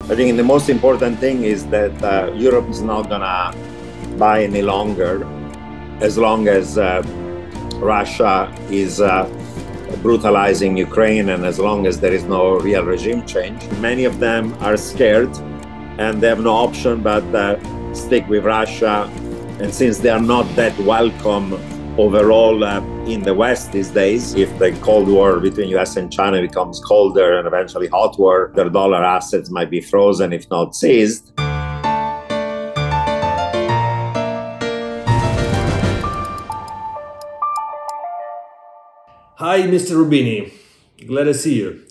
I think the most important thing is that Europe is not going to buy any longer as long as Russia is brutalizing Ukraine and as long as there is no real regime change. Many of them are scared and they have no option but stick with Russia. And since they are not that welcome overall in the West these days, if the Cold War between US and China becomes colder and eventually hot war, their dollar assets might be frozen, if not seized. Hi, Mr. Rubini. Glad to see you.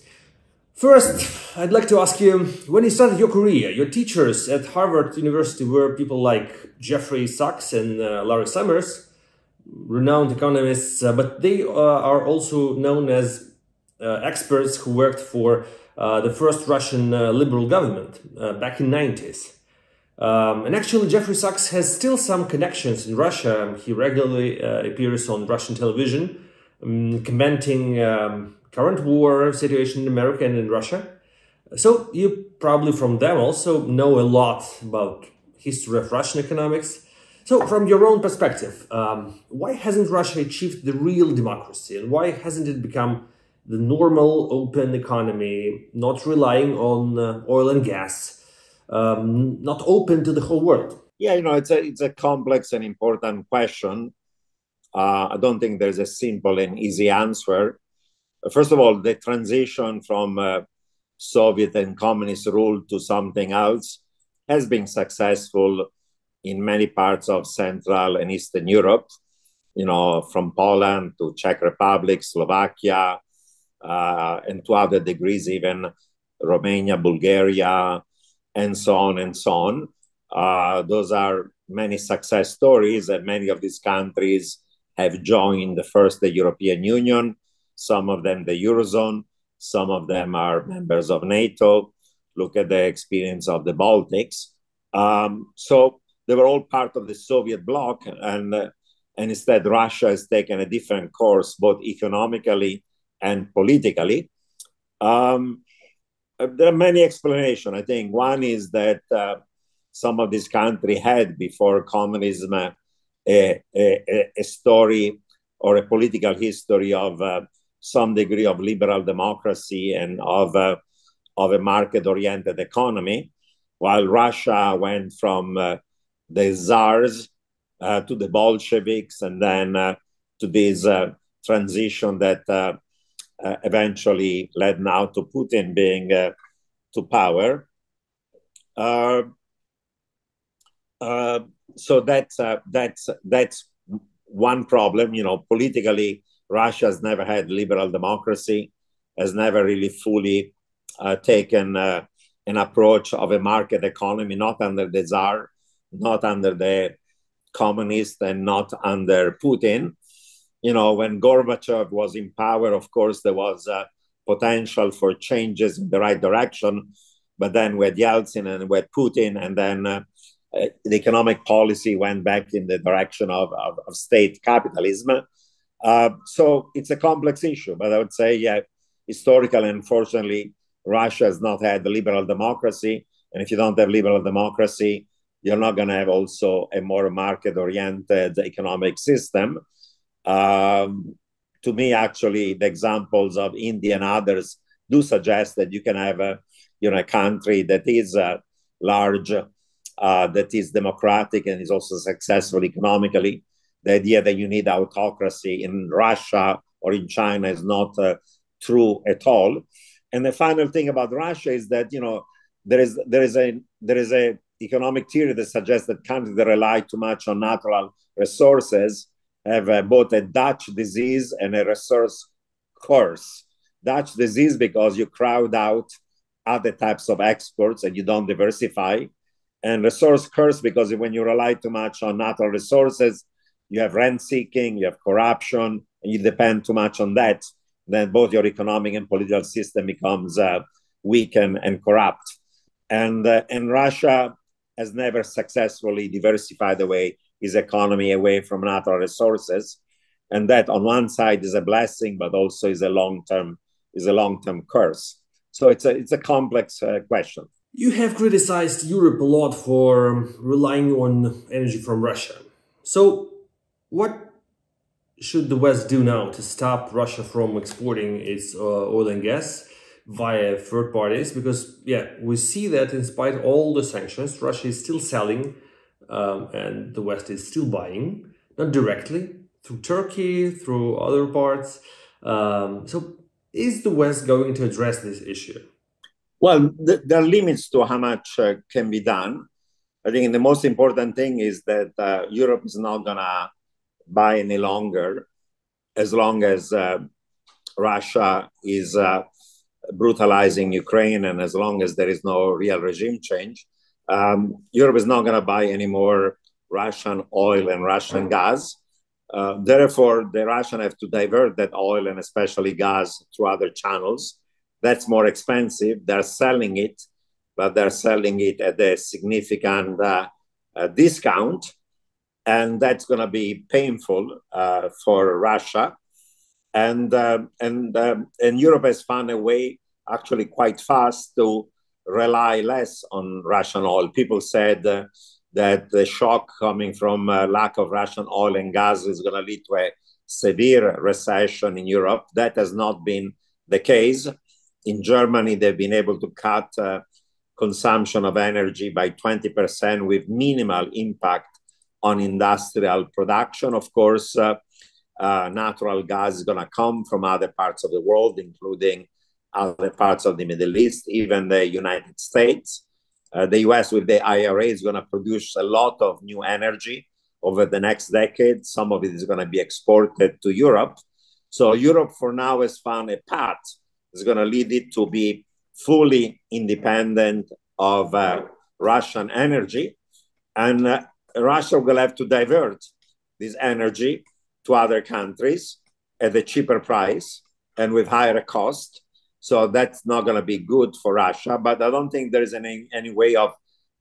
First, I'd like to ask you, when you started your career, your teachers at Harvard University were people like Jeffrey Sachs and Larry Summers, renowned economists, but they are also known as experts who worked for the first Russian liberal government back in the 90s. And actually, Jeffrey Sachs has still some connections in Russia. He regularly appears on Russian television, commenting current war situation in America and in Russia. So you probably from them also know a lot about history of Russian economics. So from your own perspective, why hasn't Russia achieved the real democracy, and why hasn't it become the normal open economy, not relying on oil and gas, not open to the whole world? Yeah, it's a complex and important question. I don't think there's a simple and easy answer. First of all, the transition from Soviet and communist rule to something else has been successful in many parts of Central and Eastern Europe, from Poland to Czech Republic, Slovakia, and to other degrees, even Romania, Bulgaria, and so on and so on. Those are many success stories, and many of these countries have joined the European Union, some of them the Eurozone, some of them are members of NATO. Look at the experience of the Baltics. So they were all part of the Soviet bloc, and instead Russia has taken a different course, both economically and politically. There are many explanations. I think one is that some of these countries had, before communism, a story or a political history of some degree of liberal democracy and of a market-oriented economy, while Russia went from the Tsars to the Bolsheviks and then to this transition that eventually led now to Putin being to power. So that's one problem. Politically, Russia has never had liberal democracy, has never really fully taken an approach of a market economy, not under the Tsar, not under the communist, and not under Putin. When Gorbachev was in power, of course, there was potential for changes in the right direction. But then with Yeltsin and with Putin, and then the economic policy went back in the direction of state capitalism. So it's a complex issue, but I would say, yeah, historically, unfortunately, Russia has not had the liberal democracy. And if you don't have liberal democracy, you're not going to have also a more market-oriented economic system. To me, actually, the examples of India and others do suggest that you can have a country that is large, that is democratic and is also successful economically. The idea that you need autocracy in Russia or in China is not true at all. And the final thing about Russia is that there is a economic theory that suggests that countries that rely too much on natural resources have both a Dutch disease and a resource curse. Dutch disease because you crowd out other types of exports and you don't diversify. And resource curse because when you rely too much on natural resources, you have rent seeking, you have corruption, and you depend too much on that. Then both your economic and political system becomes weak and corrupt. And Russia has never successfully diversified away his economy away from natural resources. And that on one side is a blessing, but also is a long-term curse. So it's a complex question. You have criticized Europe a lot for relying on energy from Russia. So, what should the West do now to stop Russia from exporting its oil and gas via third parties? Because, yeah, we see that in spite of all the sanctions, Russia is still selling and the West is still buying, not directly, through Turkey, through other parts. So, is the West going to address this issue? Well, there are limits to how much can be done. I think the most important thing is that Europe is not going to buy any longer as long as Russia is brutalizing Ukraine and as long as there is no real regime change. Europe is not going to buy any more Russian oil and Russian gas. Therefore, the Russians have to divert that oil and especially gas through other channels. That's more expensive. They're selling it, but they're selling it at a significant discount. And that's going to be painful for Russia. And Europe has found a way actually quite fast to rely less on Russian oil. People said that the shock coming from lack of Russian oil and gas is going to lead to a severe recession in Europe. That has not been the case. In Germany, they've been able to cut consumption of energy by 20% with minimal impact on industrial production. Of course, natural gas is going to come from other parts of the world, including other parts of the Middle East, even the United States. The US with the IRA is going to produce a lot of new energy over the next decade. Some of it is going to be exported to Europe. So Europe for now has found a path that's going to lead it to be fully independent of Russian energy. And Russia will have to divert this energy to other countries at a cheaper price and with higher cost. So that's not going to be good for Russia. But I don't think there is any way of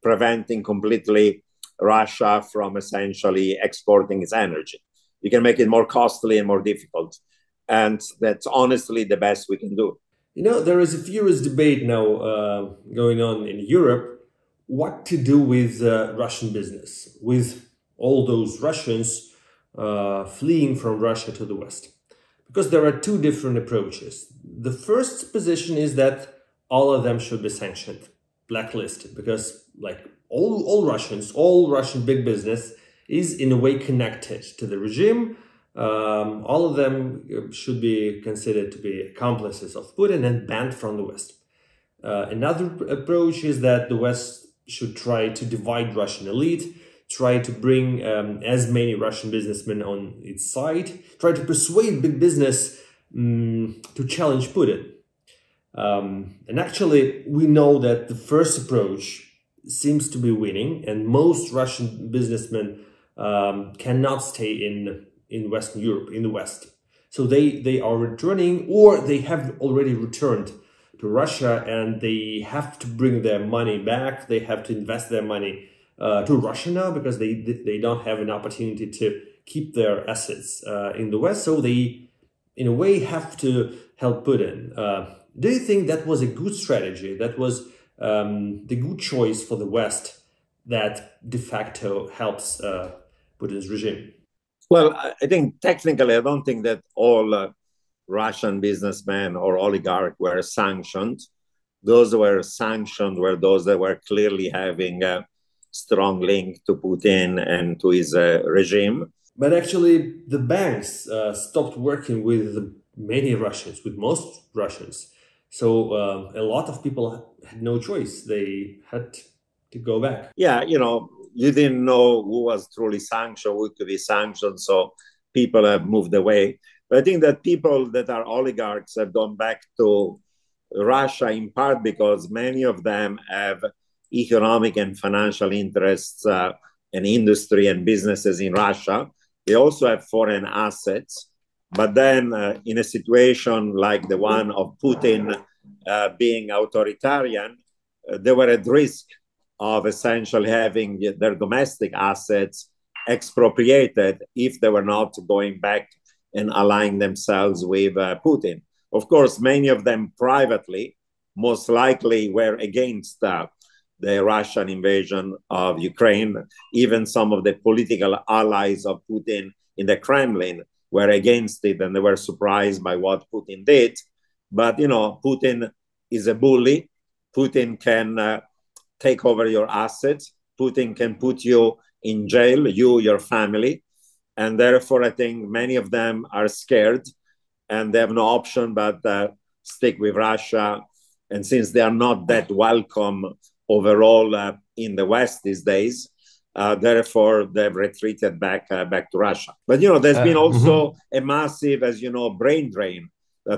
preventing completely Russia from essentially exporting its energy. You can make it more costly and more difficult. And that's honestly the best we can do. You know, there is a furious debate now going on in Europe what to do with Russian business, with all those Russians fleeing from Russia to the West. Because there are two different approaches. The first position is that all of them should be sanctioned, blacklisted, because like all Russians, all Russian big business is in a way connected to the regime. All of them should be considered to be accomplices of Putin and banned from the West. Another approach is that the West should try to divide Russian elite, try to bring as many Russian businessmen on its side, try to persuade big business to challenge Putin. And actually, we know that the first approach seems to be winning, and most Russian businessmen cannot stay in Western Europe, in the West. So they are returning, or they have already returned to Russia, and they have to bring their money back. They have to invest their money to Russia now because they don't have an opportunity to keep their assets in the West. So they, in a way, have to help Putin. Do you think that was a good strategy? That was the good choice for the West that de facto helps Putin's regime? Well, I think technically, I don't think that all Russian businessmen or oligarchs were sanctioned. Those who were sanctioned were those that were clearly having a strong link to Putin and to his regime. But actually, the banks stopped working with many Russians, with most Russians. So a lot of people had no choice. They had to go back. Yeah, you didn't know who was truly sanctioned, who could be sanctioned. So people have moved away. But I think that people that are oligarchs have gone back to Russia in part because many of them have economic and financial interests and industry and businesses in Russia. They also have foreign assets. But then in a situation like the one of Putin being authoritarian, they were at risk of essentially having their domestic assets expropriated if they were not going back and aligning themselves with Putin. Of course, many of them privately most likely were against the Russian invasion of Ukraine. Even some of the political allies of Putin in the Kremlin were against it, and they were surprised by what Putin did. But, Putin is a bully. Putin can take over your assets. Putin can put you in jail, your family. And therefore, I think many of them are scared and they have no option but stick with Russia. And since they are not that welcome overall in the West these days, therefore they've retreated back to Russia. But there's been also a massive, as you know, brain drain.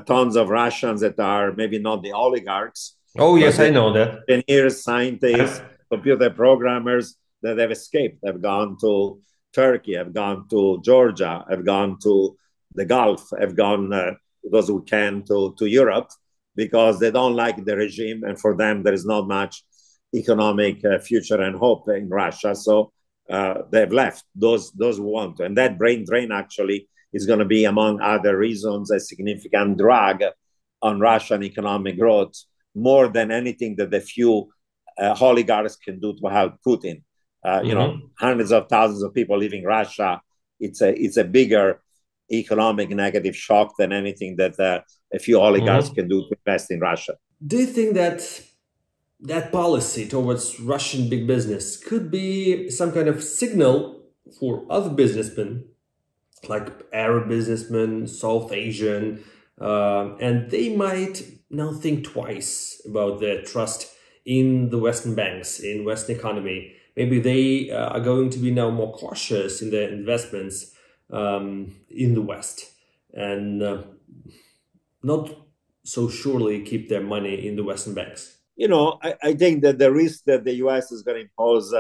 Tons of Russians that are maybe not the oligarchs. Oh yes, I know that. Engineers, scientists, computer programmers that have escaped. Have gone to Turkey, have gone to Georgia, have gone to the Gulf, have gone because we can to Europe, because they don't like the regime, and for them there is not much economic future and hope in Russia. So they've left, those who want to. And that brain drain actually is going to be, among other reasons, a significant drag on Russian economic growth, more than anything that the few oligarchs can do to help Putin. Hundreds of thousands of people leaving Russia. It's a bigger economic negative shock than anything that a few oligarchs can do to invest in Russia. Do you think that policy towards Russian big business could be some kind of signal for other businessmen, like Arab businessmen, South Asian, and they might now think twice about their trust in the Western banks, in Western economy? Maybe they are going to be now more cautious in their investments in the West, and not so surely keep their money in the Western banks. I think that the risk that the US is going to impose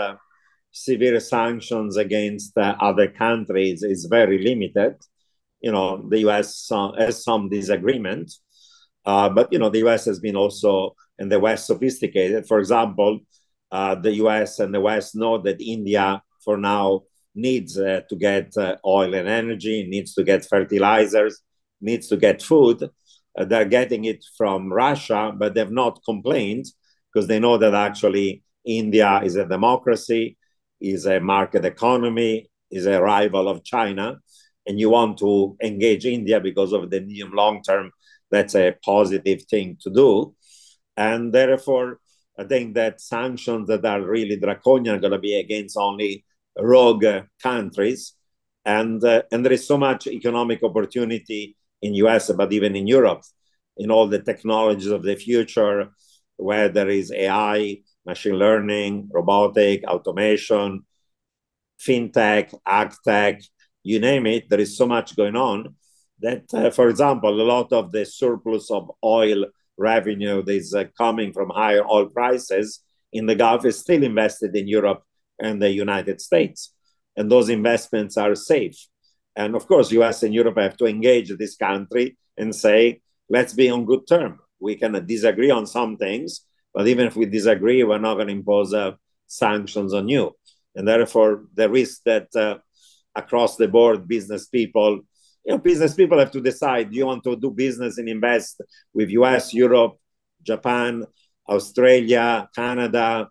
severe sanctions against other countries is very limited. The US has some disagreement, but the US has been also, and the West, sophisticated. For example, the US and the West know that India, for now, needs to get oil and energy, needs to get fertilizers, needs to get food. They're getting it from Russia, but they've not complained because they know that actually India is a democracy, is a market economy, is a rival of China, and you want to engage India because of the medium long term. That's a positive thing to do. And therefore, I think that sanctions that are really draconian are going to be against only rogue countries. And there is so much economic opportunity in US, but even in Europe, in all the technologies of the future, where there is AI, machine learning, robotic, automation, fintech, agtech, you name it, there is so much going on that, for example, a lot of the surplus of oil revenue that is coming from higher oil prices in the Gulf is still invested in Europe and the United States. And those investments are safe. And of course, US and Europe have to engage this country and say, let's be on good terms. We can disagree on some things, but even if we disagree, we're not going to impose sanctions on you. And therefore, the risk that across the board, business people have to decide, do you want to do business and invest with US, Europe, Japan, Australia, Canada,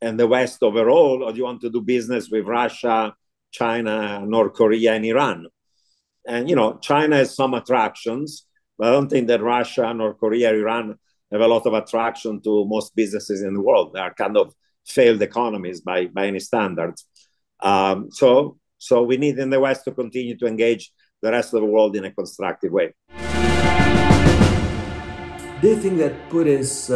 and the West overall, or do you want to do business with Russia, China, North Korea, and Iran? And, China has some attractions, but I don't think that Russia, North Korea, Iran have a lot of attraction to most businesses in the world. They are kind of failed economies by any standards. So we need in the West to continue to engage the rest of the world in a constructive way. Do you think that Putin's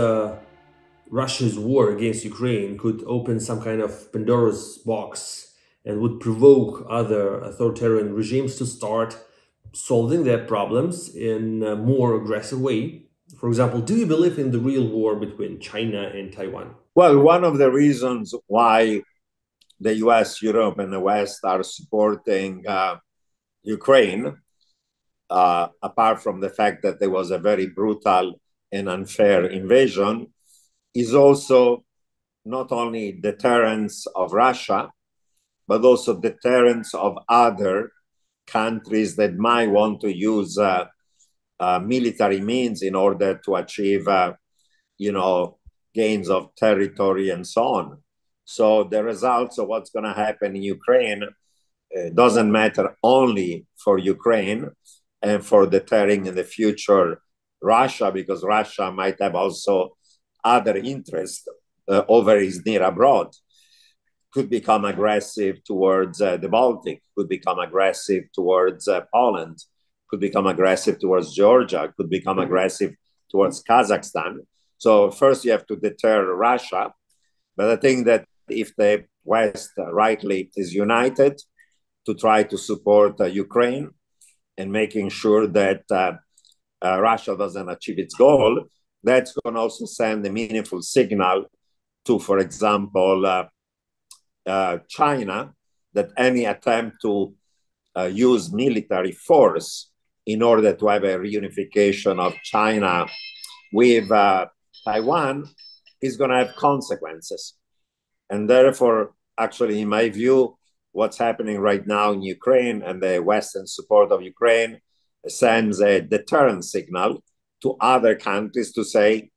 Russia's war against Ukraine could open some kind of Pandora's box and would provoke other authoritarian regimes to start solving their problems in a more aggressive way? For example, do you believe in the real war between China and Taiwan? Well, one of the reasons why the US, Europe, and the West are supporting Ukraine, apart from the fact that there was a very brutal and unfair invasion, is also not only deterrence of Russia, but also deterrence of other countries that might want to use military means in order to achieve, gains of territory and so on. So the results of what's going to happen in Ukraine doesn't matter only for Ukraine and for deterring in the future Russia, because Russia might have also other interests over his near abroad. Could become aggressive towards the Baltic, could become aggressive towards Poland, could become aggressive towards Georgia, could become aggressive towards Kazakhstan. So first you have to deter Russia. But I think that if the West rightly is united to try to support Ukraine and making sure that Russia doesn't achieve its goal, that's going to also send a meaningful signal to, for example, China, that any attempt to use military force in order to have a reunification of China with Taiwan is going to have consequences. And therefore, actually, in my view, what's happening right now in Ukraine and the Western support of Ukraine sends a deterrent signal to other countries to say,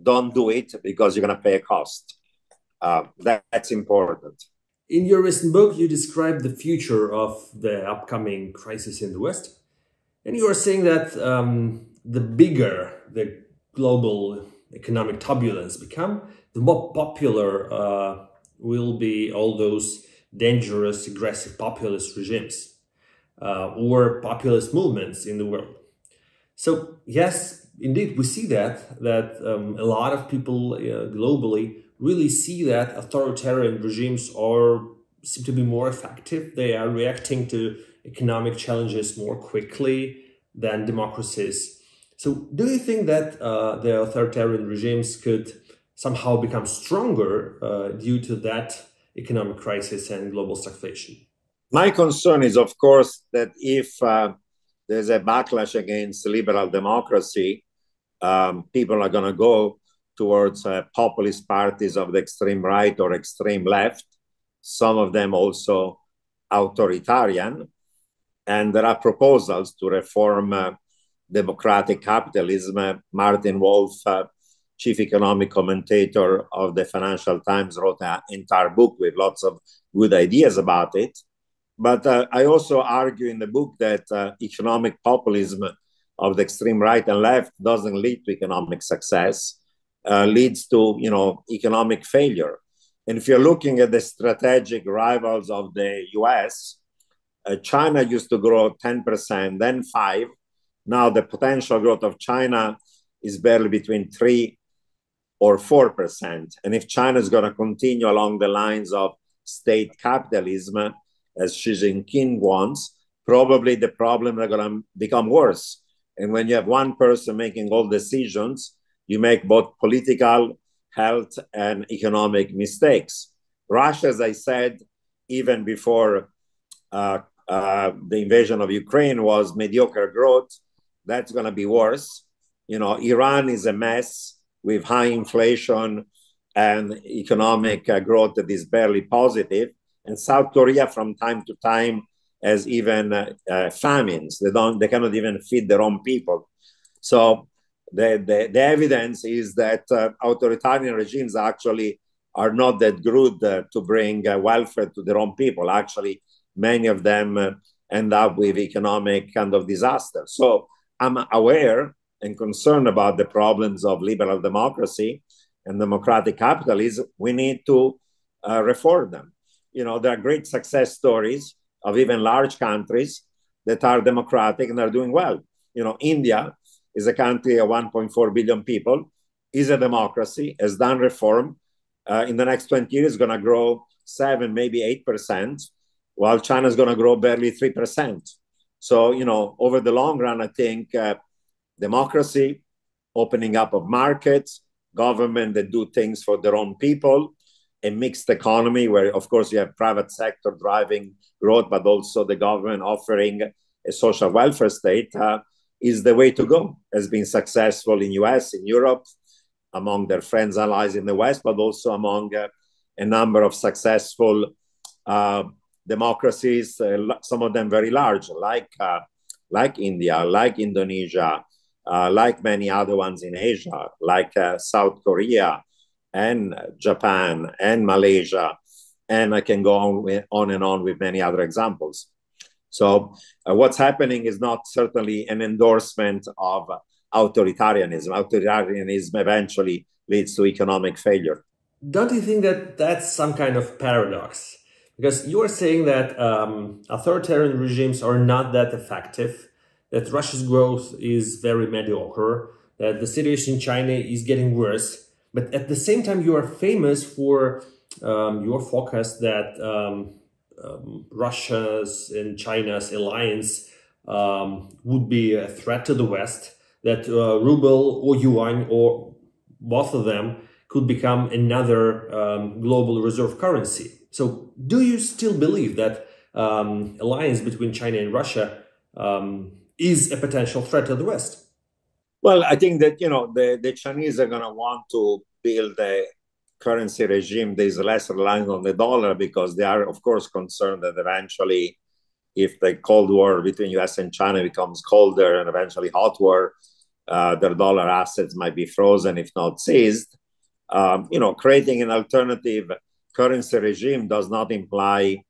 don't do it because you're going to pay a cost. That's important. In your recent book, you describe the future of the upcoming crisis in the West. And you are saying that the bigger the global economic turbulence become, the more popular will be all those dangerous, aggressive populist regimes or populist movements in the world. So yes, indeed, we see that a lot of people globally really see that authoritarian regimes seem to be more effective. They are reacting to economic challenges more quickly than democracies. So do you think that the authoritarian regimes could somehow become stronger due to that economic crisis and global stagflation? My concern is, of course, that if there's a backlash against liberal democracy, people are going to go towards populist parties of the extreme right or extreme left, some of them also authoritarian. And there are proposals to reform democratic capitalism. Martin Wolf, chief economic commentator of the Financial Times, wrote an entire book with lots of good ideas about it. But I also argue in the book that economic populism of the extreme right and left doesn't lead to economic success, leads to economic failure. And if you're looking at the strategic rivals of the US, China used to grow 10%, then 5%. Now the potential growth of China is barely between 3 or 4%. And if China is going to continue along the lines of state capitalism, as Xi Jinping wants, probably the problem are going to become worse. And when you have one person making all decisions, you make both political, health, and economic mistakes. Russia, as I said, even before the invasion of Ukraine, was mediocre growth. That's going to be worse. Iran is a mess with high inflation and economic growth that is barely positive. And South Korea, from time to time, has even famines. They cannot even feed their own people. So the evidence is that authoritarian regimes actually are not that good to bring welfare to their own people. Actually, many of them end up with economic kind of disaster. So I'm aware and concerned about the problems of liberal democracy and democratic capitalism. We need to reform them. There are great success stories of even large countries that are democratic and are doing well. India is a country of 1.4 billion people, is a democracy, has done reform. In the next 20 years, is going to grow 7, maybe 8%, while China is going to grow barely 3%. So, over the long run, I think democracy, opening up of markets, government that do things for their own people, a mixed economy where, of course, you have private sector driving growth, but also the government offering a social welfare state is the way to go. Has been successful in US, in Europe, among their friends, allies in the West, but also among a number of successful democracies, some of them very large, like India, like Indonesia, like many other ones in Asia, like South Korea, and Japan and Malaysia, and I can go on and on with many other examples. So what's happening is not certainly an endorsement of authoritarianism. Authoritarianism eventually leads to economic failure. Don't you think that that's some kind of paradox? Because you are saying that authoritarian regimes are not that effective, that Russia's growth is very mediocre, that the situation in China is getting worse, but at the same time you are famous for your forecast that Russia's and China's alliance would be a threat to the West, that ruble or yuan or both of them could become another global reserve currency. So do you still believe that alliance between China and Russia is a potential threat to the West? Well, I think that, the Chinese are going to want to build a currency regime that is less reliant on the dollar because they are, of course, concerned that eventually, if the Cold War between US and China becomes colder and eventually hot war, their dollar assets might be frozen, if not seized. Creating an alternative currency regime does not imply,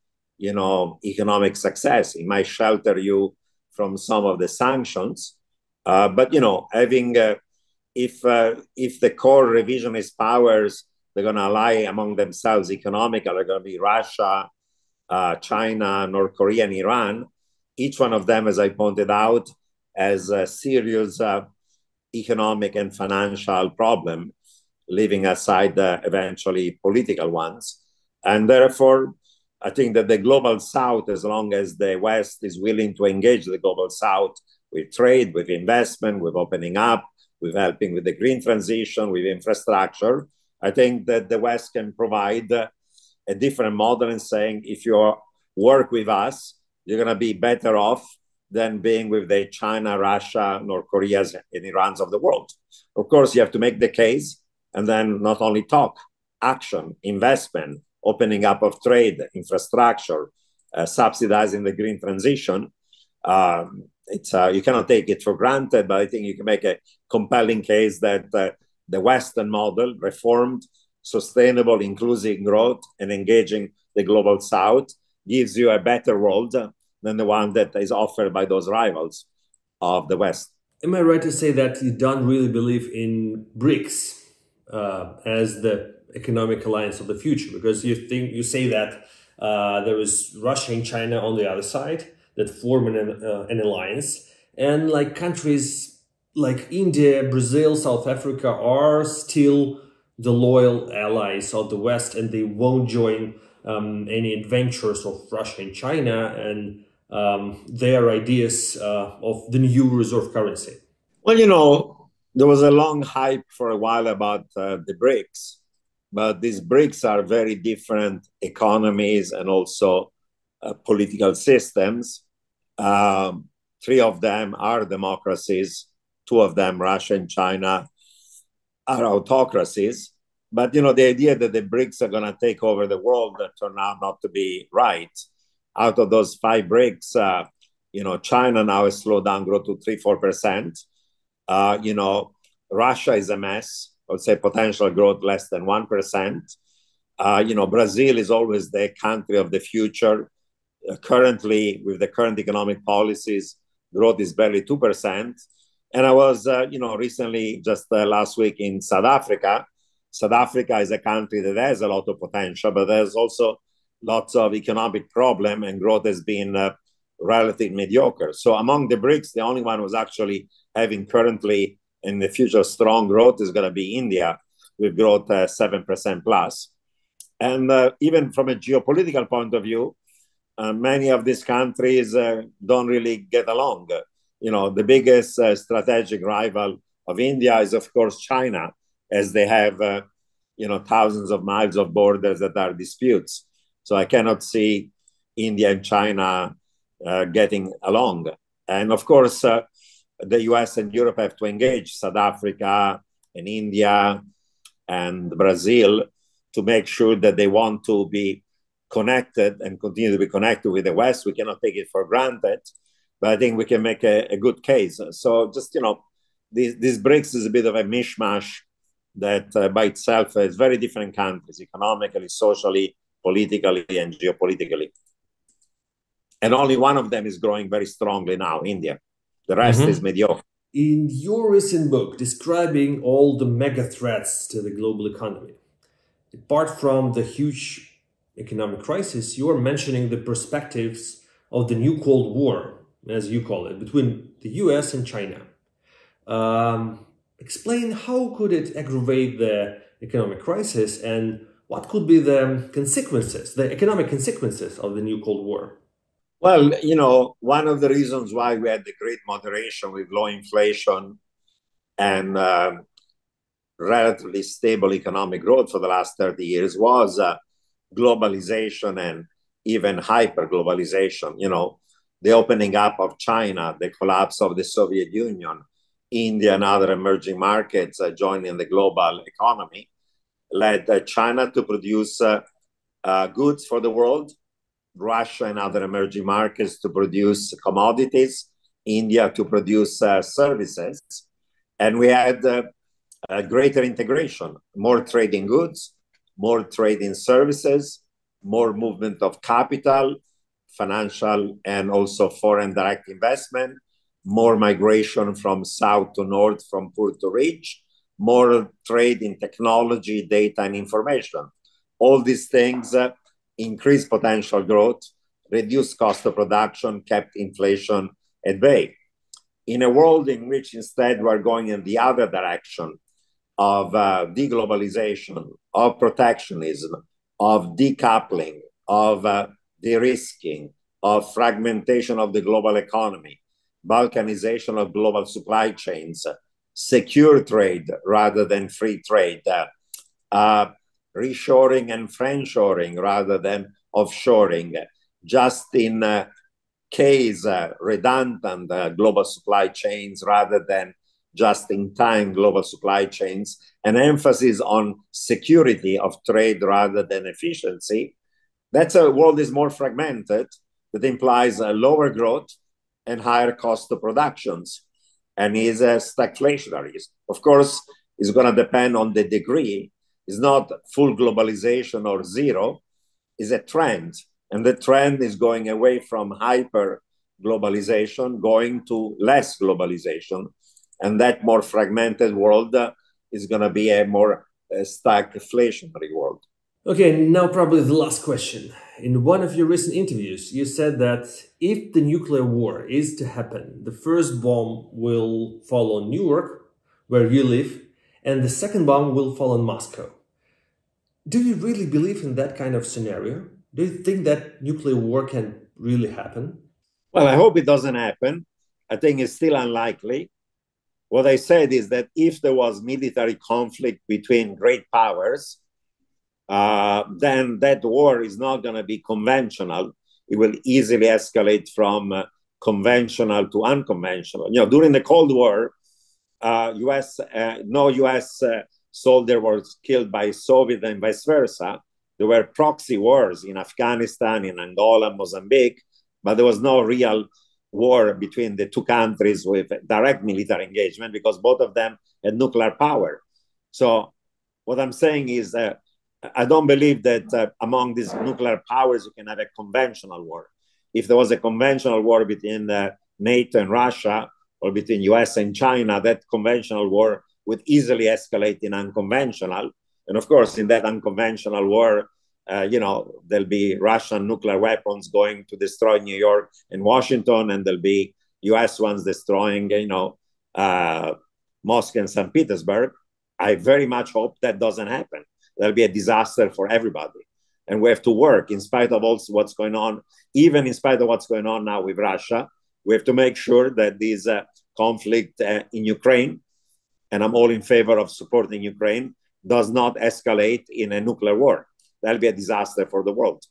economic success. It might shelter you from some of the sanctions, but having if the core revisionist powers they're going to ally among themselves economically, are going to be Russia, China, North Korea, and Iran. Each one of them, as I pointed out, has a serious economic and financial problem, leaving aside the eventually political ones. And therefore, I think that the global South, as long as the West is willing to engage the global South with trade, with investment, with opening up, with helping with the green transition, with infrastructure, I think that the West can provide a different model in saying, if you work with us, you're going to be better off than being with the China, Russia, North Koreas, and Irans of the world. Of course, you have to make the case and then not only talk, action, investment, opening up of trade, infrastructure, subsidizing the green transition. You cannot take it for granted, but I think you can make a compelling case that the Western model, reformed, sustainable, inclusive growth, and engaging the global South, gives you a better world than the one that is offered by those rivals of the West. Am I right to say that you don't really believe in BRICS as the economic alliance of the future? Because you say that there is Russia and China on the other side that form an alliance, and like countries like India, Brazil, South Africa are still the loyal allies of the West, and they won't join any adventures of Russia and China and their ideas of the new reserve currency. Well, there was a long hype for a while about the BRICS, but these BRICS are very different economies and also political systems. Three of them are democracies. Two of them, Russia and China, are autocracies. But, the idea that the BRICS are going to take over the world turned out not to be right. Out of those five BRICS, China now has slowed down growth to 3-4%. Russia is a mess. I would say potential growth less than 1%. Brazil is always the country of the future. Currently, with the current economic policies, growth is barely 2%. And I was, recently, just last week in South Africa. South Africa is a country that has a lot of potential, but there's also lots of economic problem, and growth has been relatively mediocre. So among the BRICS, the only one who's actually having currently in the future strong growth is going to be India, with growth 7% plus. And even from a geopolitical point of view, many of these countries don't really get along. The biggest strategic rival of India is, of course, China, as they have, thousands of miles of borders that are disputes. So I cannot see India and China getting along. And of course, the US and Europe have to engage South Africa and India and Brazil to make sure that they want to be connected and continue to be connected with the West. We cannot take it for granted, but I think we can make a good case. So just, this BRICS is a bit of a mishmash that by itself is very different countries, economically, socially, politically, and geopolitically. And only one of them is growing very strongly now, India. The rest is mediocre. In your recent book describing all the mega threats to the global economy, apart from the huge economic crisis, you are mentioning the perspectives of the new Cold War, as you call it, between the US and China. Explain how could it aggravate the economic crisis and what could be the consequences, the economic consequences of the new Cold War? Well, you know, one of the reasons why we had the great moderation with low inflation and relatively stable economic growth for the last 30 years was globalization and even hyper-globalization. You know, the opening up of China, the collapse of the Soviet Union, India and other emerging markets joining the global economy led China to produce goods for the world, Russia and other emerging markets to produce commodities, India to produce services. And we had greater integration, more trade in goods, more trade in services, more movement of capital, financial and also foreign direct investment, more migration from south to north, from poor to rich, more trade in technology, data, and information. All these things increase potential growth, reduce cost of production, kept inflation at bay. In a world in which instead we're going in the other direction of deglobalization, of protectionism, of decoupling, of de-risking, of fragmentation of the global economy, balkanization of global supply chains, secure trade rather than free trade, reshoring and friendshoring rather than offshoring, just in case redundant global supply chains rather than just-in-time global supply chains, an emphasis on security of trade rather than efficiency. That's a world is more fragmented, that implies a lower growth and higher cost of productions, and is stagflationary. Of course, it's going to depend on the degree. It's not full globalization or zero, it's a trend. And the trend is going away from hyper globalization, going to less globalization. And that more fragmented world is going to be a more stagflationary world. Okay, now probably the last question. In one of your recent interviews, you said that if the nuclear war is to happen, the first bomb will fall on New York, where you live, and the second bomb will fall on Moscow. Do you really believe in that kind of scenario? Do you think that nuclear war can really happen? Well, I hope it doesn't happen. I think it's still unlikely. What I said is that if there was military conflict between great powers, then that war is not going to be conventional. It will easily escalate from conventional to unconventional. You know, during the Cold War, no U.S. soldier was killed by Soviet and vice versa. There were proxy wars in Afghanistan, in Angola, Mozambique, but there was no real war between the two countries with direct military engagement because both of them had nuclear power. So what I'm saying is I don't believe that among these nuclear powers you can have a conventional war. If there was a conventional war between NATO and Russia or between US and China, that conventional war would easily escalate in unconventional. And of course, in that unconventional war, there'll be Russian nuclear weapons going to destroy New York and Washington, and there'll be US ones destroying, Moscow and St. Petersburg. I very much hope that doesn't happen. That'll be a disaster for everybody. And we have to work in spite of also what's going on, even in spite of what's going on now with Russia. We have to make sure that this conflict in Ukraine, and I'm all in favor of supporting Ukraine, does not escalate in a nuclear war. That'll be a disaster for the world.